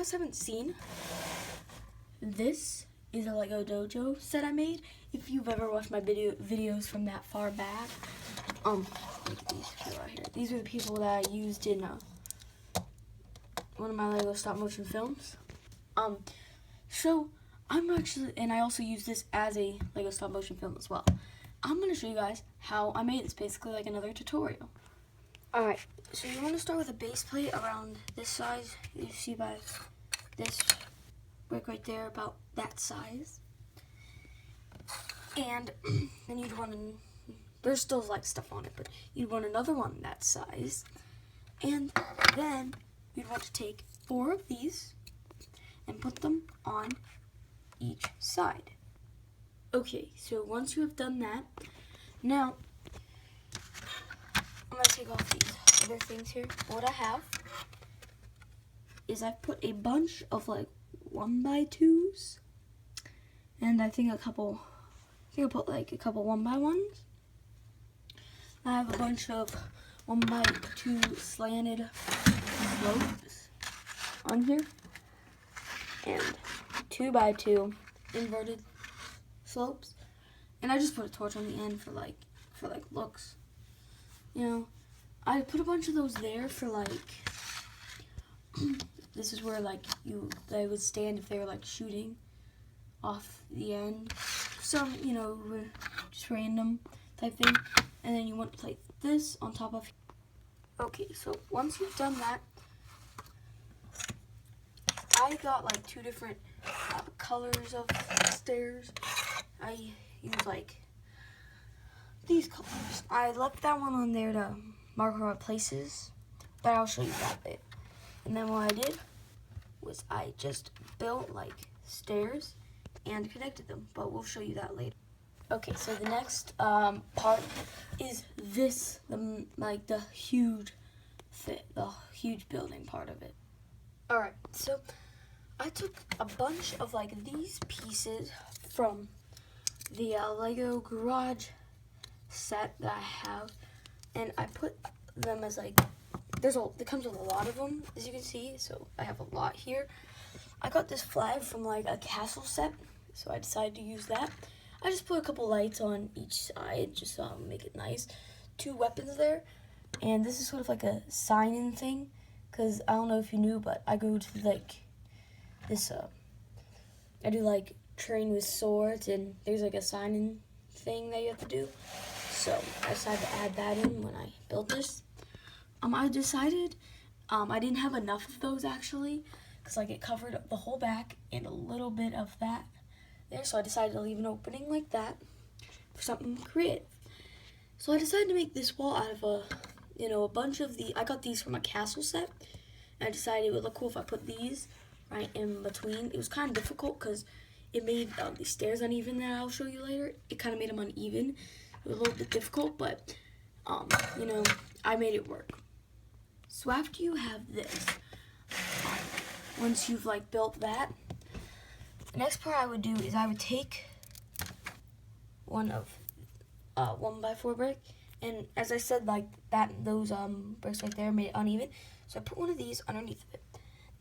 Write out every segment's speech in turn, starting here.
guys haven't seen, this is a Lego Dojo set I made. If you've ever watched my videos from that far back, look at these people right here. These are the people that I used in one of my Lego stop motion films. So I'm actually, and I also use this as a Lego stop motion film as well. I'm going to show you guys how I made it. It's basically like another tutorial. Alright, so you want to start with a base plate around this size. You see by this brick right there, about that size. And then you'd want to, there's still like stuff on it, but you'd want another one that size. And then you'd want to take 4 of these and put them on each side. Okay, so once you have done that, now I'm going to take off these other things here. What I have is I've put a bunch of like 1x2s, and I think I put like a couple 1x1s. I have a bunch of 1x2 slanted slopes on here, and 2x2 inverted slopes, and I just put a torch on the end for like looks. You know, I put a bunch of those there for like, this is where like they would stand if they were like shooting off the end. Some, you know, just random type thing. And then you want to place this on top of. Okay, so once you've done that, I got like 2 different colors of stairs. I use like these colors. I left that one on there to mark our places, but I'll show you that bit. And then what I did was I just built like stairs and connected them, but we'll show you that later. Okay, so the next part is this, the huge building part of it. All right, so I took a bunch of like these pieces from the Lego garage set that I have, and I put them as like, it comes with a lot of them, as you can see, so I have a lot here. I got this flag from like a castle set, so I decided to use that. I just put a couple lights on each side, just to make it nice. 2 weapons there, and this is sort of like a sign-in thing, because I don't know if you knew, but I go to like this, I do like train with swords, and there's like a sign-in thing that you have to do. So I decided to add that in when I built this. I decided I didn't have enough of those actually, because like it covered the whole back and a little bit of that there. So I decided to leave an opening like that for something creative. So I decided to make this wall out of a bunch of I got these from a castle set, and I decided it would look cool if I put these right in between. It was kind of difficult because it made these stairs uneven that I'll show you later. It kind of made them uneven. It was a little bit difficult, but I made it work. So after you have this, once you've like built that, the next part I would do is I would take one of 1x4 brick, and as I said, like those bricks right there made it uneven. So I put one of these underneath of it.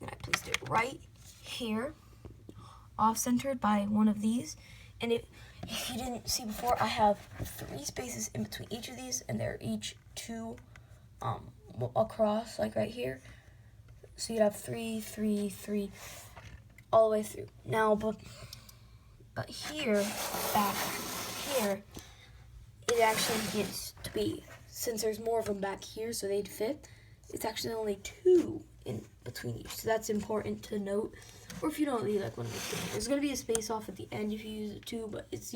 Then I placed it right here, off-centered by one of these. And if you didn't see before, I have 3 spaces in between each of these, and they're each 2 across, like right here. So you'd have 3, 3, 3, all the way through. Now, but here, back here, it actually gets to be, since there's more of them back here, so they'd fit, it's actually only 2 in between each. So that's important to note. Or if you don't need like one of these, there's going to be a space off at the end if you use it too, but it's,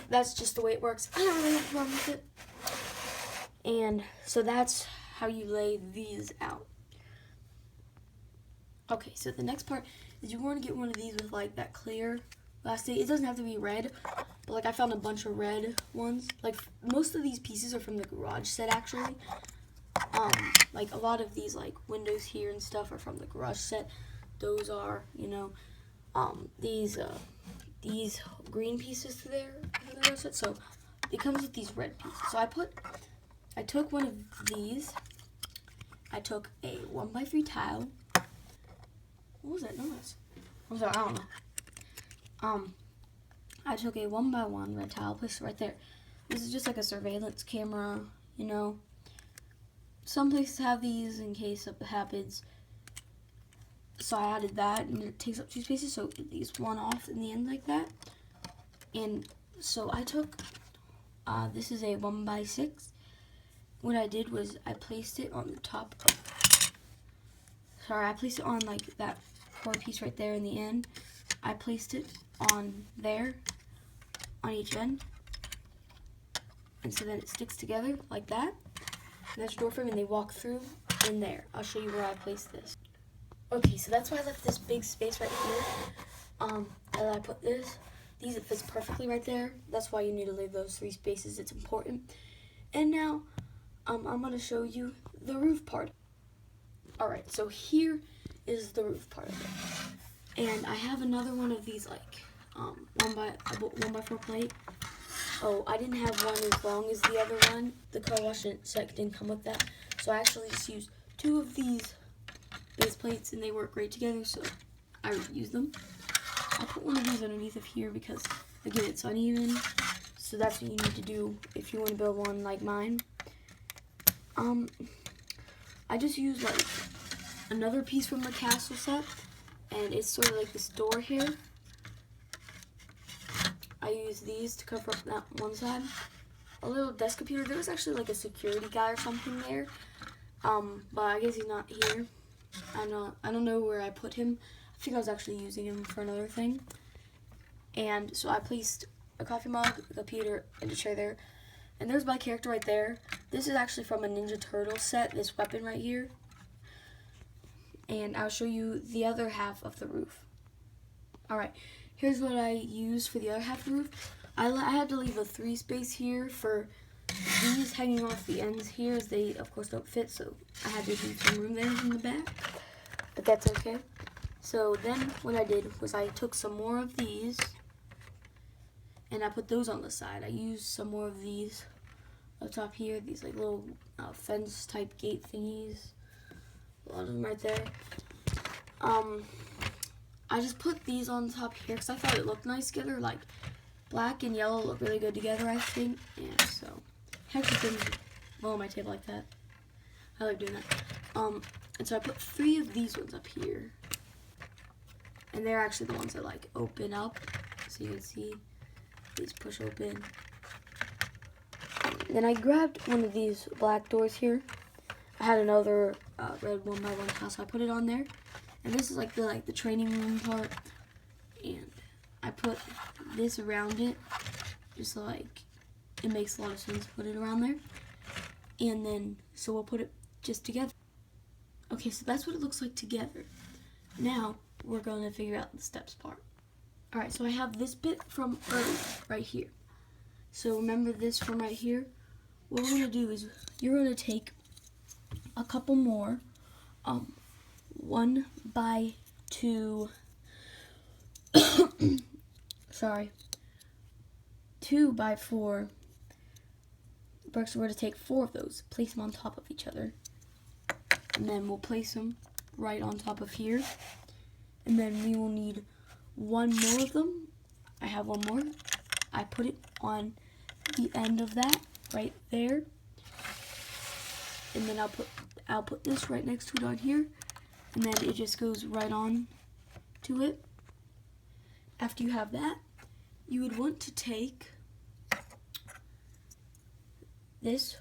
that's just the way it works. I don't really have a problem with it. And so that's how you lay these out. Okay, so the next part is you want to get one of these with like that clear plastic. It doesn't have to be red, but like I found a bunch of red ones. Like most of these pieces are from the garage set actually. Like a lot of these like windows here and stuff are from the garage set. Those are, these green pieces to there from the garage set. So it comes with these red pieces. So I took one of these. I took a 1x3 tile, What was that noise? What was that? I don't know. I took a 1x1 red tile, placed it right there. This is just like a surveillance camera, you know. Some places have these in case something happens. So I added that, and it takes up 2 spaces, so it leaves one off in the end like that. And so I took, this is a 1x6. What I did was I placed it on the top of, I placed it on like that core piece right there in the end. I placed it on there, on each end. And so then it sticks together like that. And that's your door frame, and they walk through in there. I'll show you where I placed this. Okay, so that's why I left this big space right here. And I put this. It fits perfectly right there. That's why you need to leave those 3 spaces. It's important. And now, I'm gonna show you the roof part. All right, so here is the roof part of it. And I have another one of these, like, 1x4 plate. Oh, I didn't have one as long as the other one. The car wash didn't come with that. So I actually just used 2 of these base plates, and they work great together, so I use them. I put one of these underneath of here because, again, it's uneven. So that's what you need to do if you want to build one like mine. I just used like another piece from the castle set, and it's sort of like this door here. I used these to cover up that one side. A little desk computer. There was actually like a security guy or something there, but I guess he's not here. I don't know where I put him. I think I was actually using him for another thing. And so I placed a coffee mug, a computer, and a chair there. And there's my character right there. This is actually from a Ninja Turtle set, this weapon right here. And I'll show you the other half of the roof. Alright, here's what I used for the other half of the roof. I had to leave a 3 space here for these hanging off the ends here, as they of course don't fit, so I had to leave some room there in the back. But that's okay. So then what I did was I took some more of these, and I put those on the side. I used some more of these up top here, these like little fence type gate thingies. A lot of them right there. I just put these on top here because I thought it looked nice together. Like black and yellow look really good together, I think. Yeah, so actually things well on my table like that. I like doing that. And so I put 3 of these ones up here. And they're actually the ones that like open up. So you can see these push open. Then I grabbed one of these black doors here. I had another red 1x1 tile, so I put it on there. And this is like the training room part. And I put this around it, just so like it makes a lot of sense to put it around there. And then so we'll put it just together. Okay, so that's what it looks like together. Now we're going to figure out the steps part. Alright, so I have this bit from earlier right here. So remember this from right here? What we're going to do is you're going to take a couple more 1x2 sorry, 2x4 bricks. We're going to take 4 of those, place them on top of each other, and then we'll place them right on top of here. And then we will need 1 more of them. I have 1 more. I put it on the end of that right there. And then I'll put this right next to it on here. And then it just goes right on to it. After you have that, you would want to take this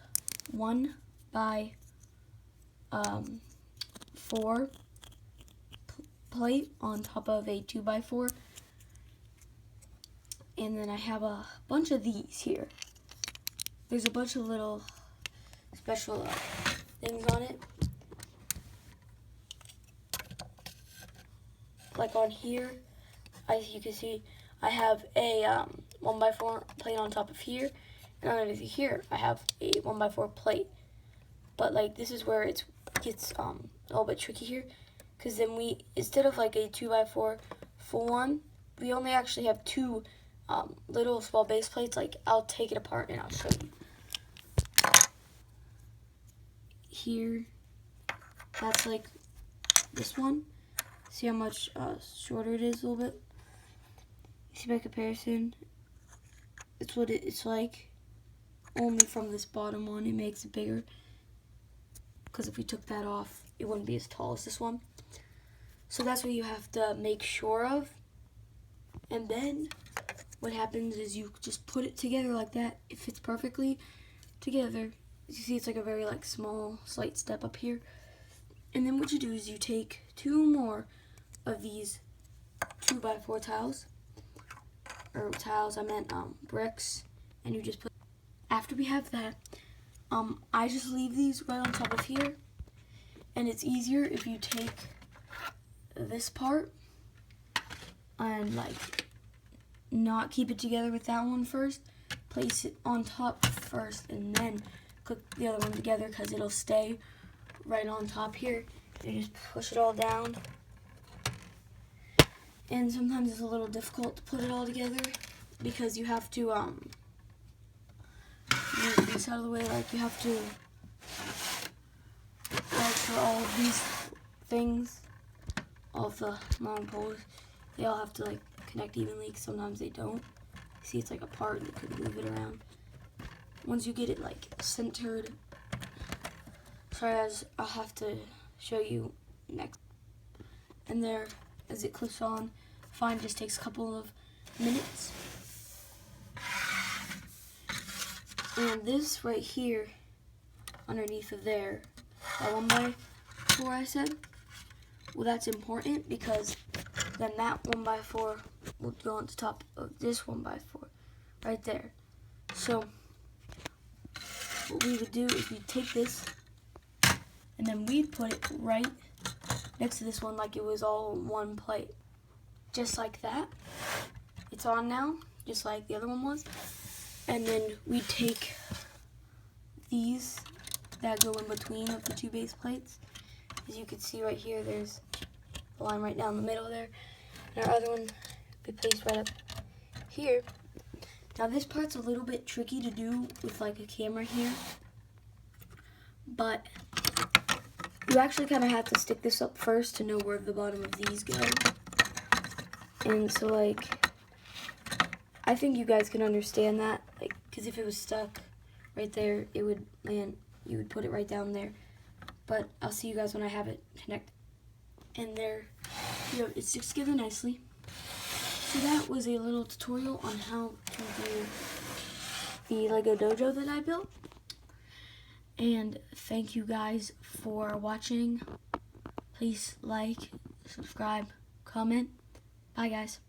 1x4 plate on top of a 2x4, and then I have a bunch of these here. There's a bunch of little special things on it, like on here, as you can see, I have a 1x4 plate on top of here, and underneath here I have a 1x4 plate. But like this is where it gets a little bit tricky here, because then instead of like a 2x4 full one, we only actually have 2 little small base plates. Like I'll take it apart and I'll show you. Here, that's like this one. See how much shorter it is a little bit? See by comparison, it's what it's like. Only from this bottom one, it makes it bigger. Because if we took that off, it wouldn't be as tall as this one. So that's what you have to make sure of. And then what happens is you just put it together like that. It fits perfectly together. You see it's like a very like small slight step up here. And then what you do is you take 2 more of these 2x4 tiles. Or tiles, I meant bricks. And you just put, after we have that, I just leave these right on top of here. And it's easier if you take this part and like not keep it together with that one first. Place it on top first and then click the other one together because it'll stay right on top here. You just push it all down. And sometimes it's a little difficult to put it all together because you have to move this out of the way. Like you have to, like for all of these things, all of the long poles, they all have to like connect evenly because sometimes they don't. See, it's like apart and you could move it around. Once you get it like centered, sorry guys, I'll have to show you next. And there, as it clips on, fine, just takes a couple of minutes. And this right here, underneath of there, that 1x4 I said, well that's important because then that 1x4 will go on the top of this 1x4, right there. So, what we would do is we'd take this, and then we'd put it right next to this one like it was all one plate. Just like that. It's on now, just like the other one was. And then we'd take these that go in between of the 2 base plates. As you can see right here, there's the line right down the middle there. And our other one we placed right up here. Now this part's a little bit tricky to do with like a camera here. But you actually kind of have to stick this up first to know where the bottom of these go. And so like, I think you guys can understand that. Like, because if it was stuck right there, it would land, you would put it right down there. But I'll see you guys when I have it connected. And there, you know, it sticks together nicely. So that was a little tutorial on how to do the Lego Dojo that I built. And thank you guys for watching. Please like, subscribe, comment. Bye guys.